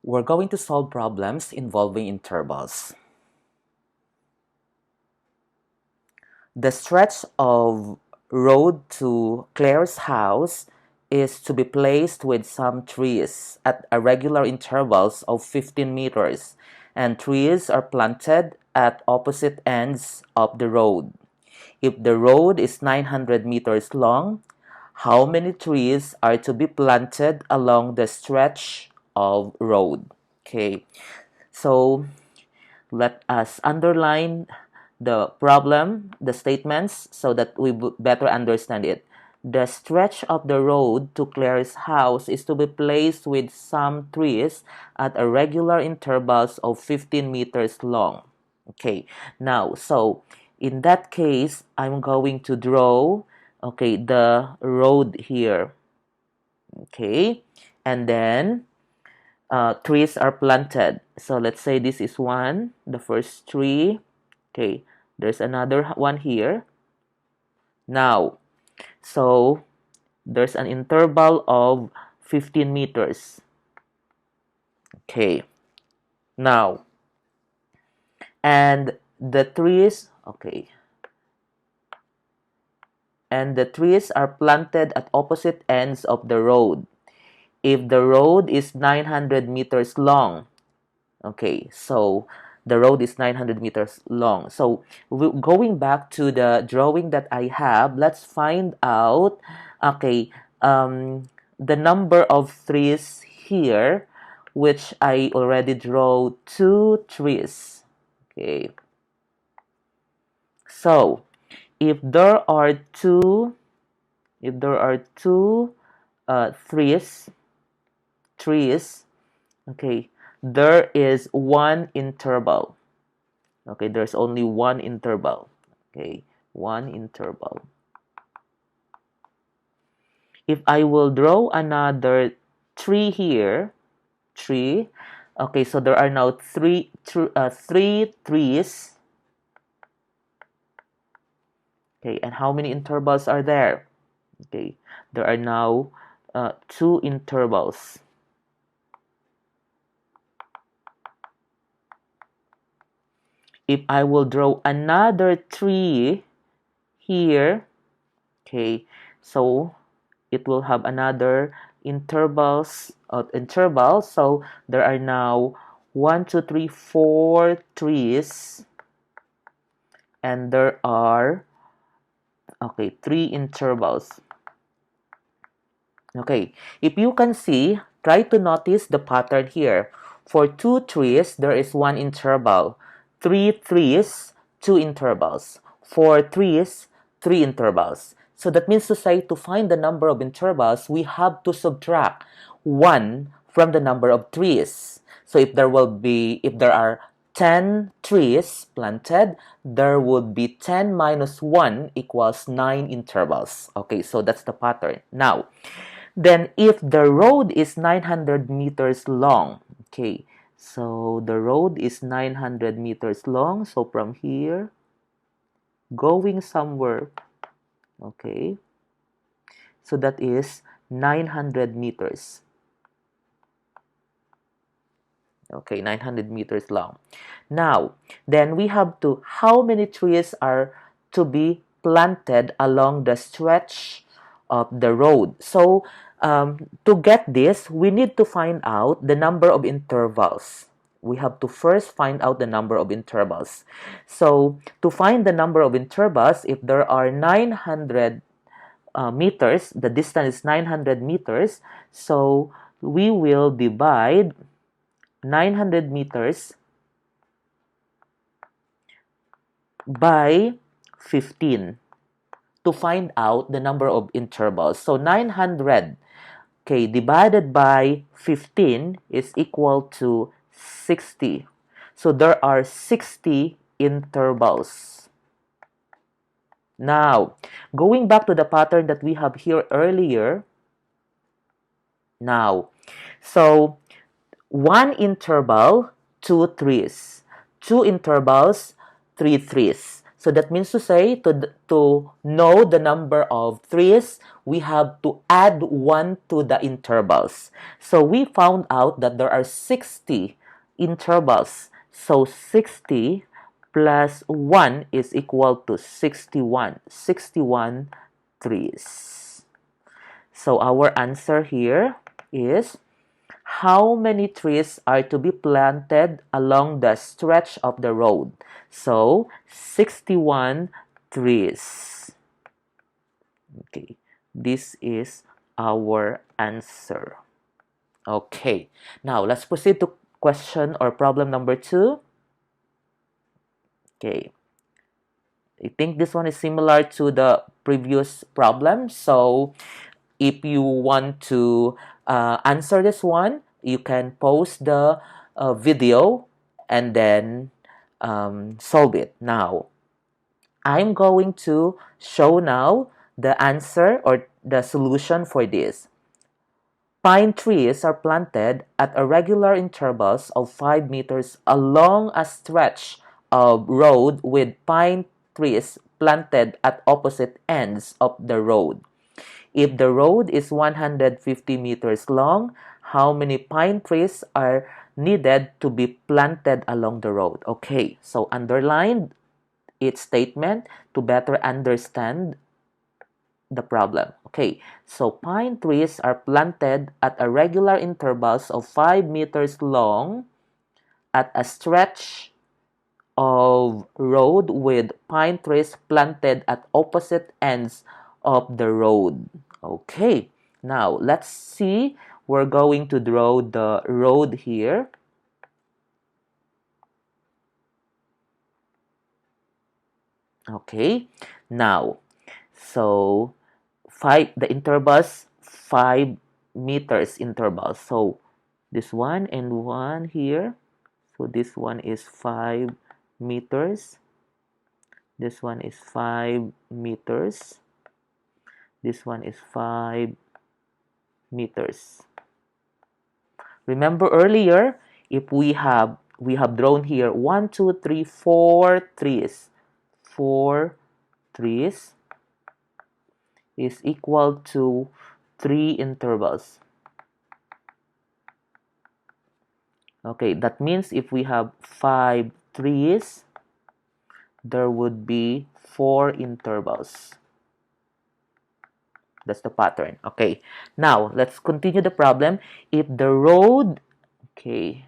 We're going to solve problems involving intervals. The stretch of road to Claire's house is to be placed with some trees at irregular intervals of 15 meters, and trees are planted at opposite ends of the road. If the road is 900 meters long, how many trees are to be planted along the stretch of road? Okay, so let us underline the problem, the statements, so that we better understand it. The stretch of the road to Claire's house is to be placed with some trees at irregular intervals of 15 meters long. Okay, now, so in that case, I'm going to draw, okay, the road here. Okay, and then trees are planted. So let's say this is one, the first tree. Okay, there's another one here. Now, so there's an interval of 15 meters. Okay, now, and the trees, okay, and the trees are planted at opposite ends of the road. If the road is 900 meters long, okay, so the road is 900 meters long. So going back to the drawing that I have, let's find out, okay, the number of trees here, which I already draw 2 trees. Okay, so if there are two, trees, okay, there is one interval. Okay, there's only one interval. Okay, one interval. If I will draw another tree here, tree, okay, so there are now three trees. Okay, and how many intervals are there? Okay, there are now 2 intervals. If I will draw another tree here, okay, so it will have another interval. So there are now 1, 2, 3, 4 trees, and there are, okay, 3 intervals. Okay, if you can see, try to notice the pattern here. For 2 trees, there is 1 interval. 3 trees, 2 intervals. 4 trees, 3 intervals. So that means to say, to find the number of intervals, we have to subtract 1 from the number of trees. So if there are 10 trees planted, there would be 10 minus 1 equals 9 intervals. Okay, so that's the pattern. Now, then if the road is 900 meters long, okay, so the road is 900 meters long. So from here, going somewhere, okay, so that is 900 meters. Okay, 900 meters long. Now, then we have to, how many trees are to be planted along the stretch of the road? So, to get this, we need to find out the number of intervals. We have to first find out the number of intervals. So, to find the number of intervals, if there are 900 meters, the distance is 900 meters, so we will divide 900 meters by 15 to find out the number of intervals. So 900, okay, divided by 15 is equal to 60. So there are 60 intervals. Now, going back to the pattern that we have here earlier, now, so 1 interval, 2 trees. 2 intervals, 3 trees. So that means to say, to know the number of trees, we have to add 1 to the intervals. So we found out that there are 60 intervals. So 60 plus 1 is equal to 61. 61 trees. So our answer here is, how many trees are to be planted along the stretch of the road? So 61 trees. Okay, this is our answer. Okay, now let's proceed to question or problem number 2. Okay, I think this one is similar to the previous problem. So if you want to answer this one, you can pause the video and then solve it. Now, I'm going to show now the answer or the solution for this. Pine trees are planted at irregular intervals of 5 meters along a stretch of road with pine trees planted at opposite ends of the road. If the road is 150 meters long, how many pine trees are needed to be planted along the road? Okay, so underline its statement to better understand the problem. Okay, so pine trees are planted at irregular intervals of 5 meters long at a stretch of road with pine trees planted at opposite ends of the road. Okay, now let's see. We're going to draw the road here. Okay, now, so the intervals 5 meters intervals. So this one and one here. So this one is 5 meters. This one is 5 meters. This one is 5 meters. Remember earlier, if we have drawn here 1, 2, 3, 4 trees. 4 trees is equal to 3 intervals. Okay, that means if we have 5 trees, there would be 4 intervals. That's the pattern. Okay, now let's continue the problem. If the road, okay,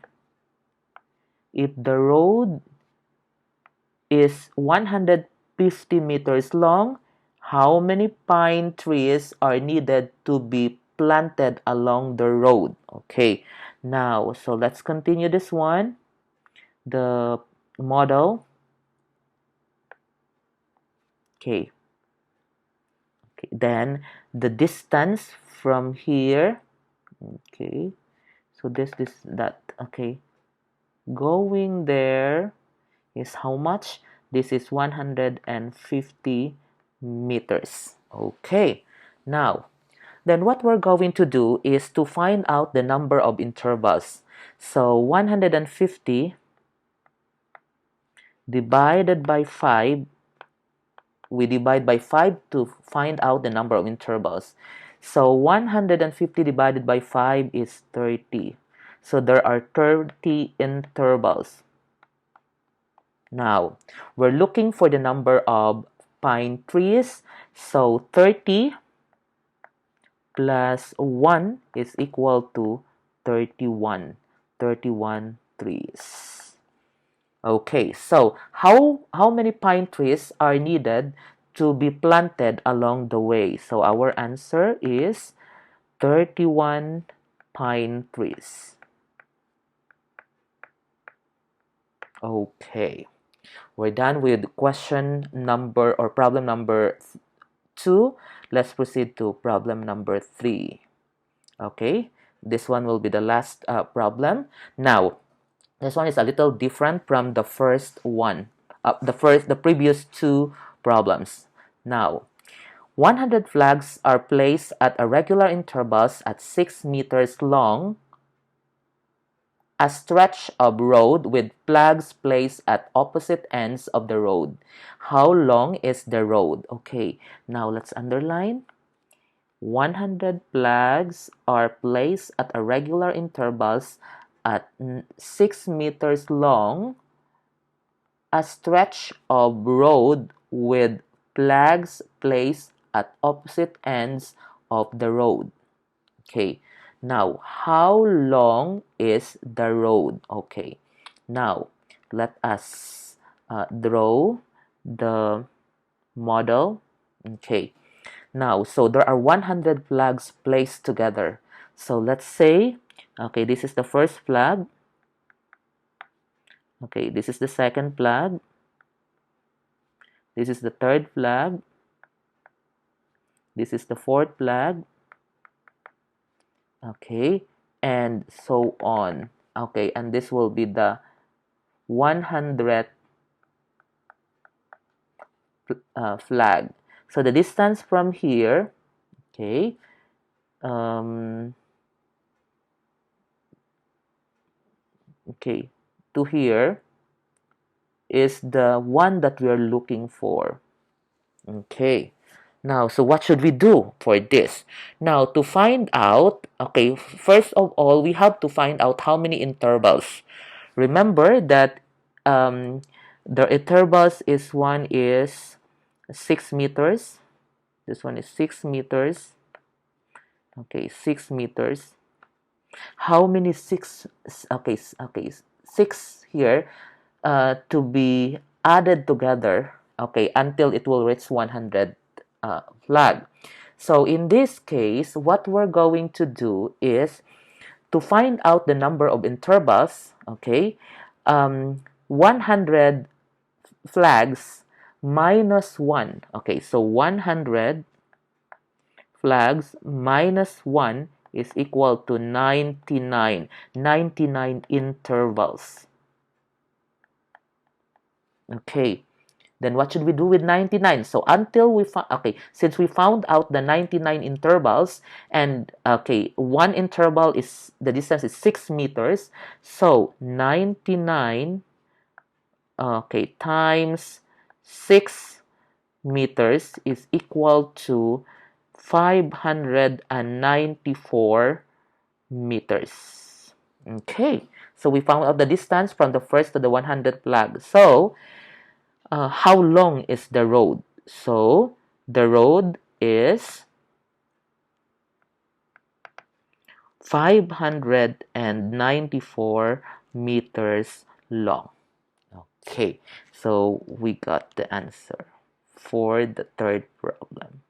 if the road is 150 meters long, how many pine trees are needed to be planted along the road? Okay, now, so let's continue this one. The model. Okay. Okay, then the distance from here. Okay, so that. Okay, going there is how much? This is 150 meters. Okay, now, then what we're going to do is to find out the number of intervals. So 150 divided by 5, we divide by 5 to find out the number of intervals. So 150 divided by 5 is 30. So there are 30 intervals. Now, we're looking for the number of pine trees. So 30 plus 1 is equal to 31. 31 trees. Okay, so how many pine trees are needed to be planted along the way? So our answer is 31 pine trees. Okay, we're done with question number or problem number 2. Let's proceed to problem number 3. Okay, this one will be the last problem. Now, this one is a little different from the first one, the previous 2 problems. Now, 100 flags are placed at irregular intervals at 6 meters long a stretch of road with flags placed at opposite ends of the road. How long is the road? Okay, now let's underline. 100 flags are placed at irregular intervals at 6 meters long. A stretch of road with flags placed at opposite ends of the road. Okay, now how long is the road? Okay, now let us draw the model. Okay, now so there are 100 flags placed together. So let's say, okay, this is the first flag. Okay, this is the second flag. This is the third flag. This is the fourth flag. Okay, and so on. Okay, and this will be the 100th flag. So the distance from here, okay, okay, to here is the one that we are looking for. Okay, now, so what should we do for this? Now, to find out, okay, first of all, we have to find out how many intervals. Remember that the intervals is one is 6 meters. This one is 6 meters. Okay, 6 meters. How many six? Okay, okay, 6 here to be added together. Okay, until it will reach 100 flag. So in this case, what we're going to do is to find out the number of intervals. Okay, 100 flags minus 1. Okay, so 100 flags minus 1 is equal to 99. 99 intervals. Okay, then what should we do with 99? So until we found, okay, since we found out the 99 intervals, and okay, one interval is, the distance is 6 meters, so 99, okay, times 6 meters is equal to 594 meters. Okay, so we found out the distance from the first to the 100 flag. So how long is the road? So the road is 594 meters long. Okay, so we got the answer for the third problem.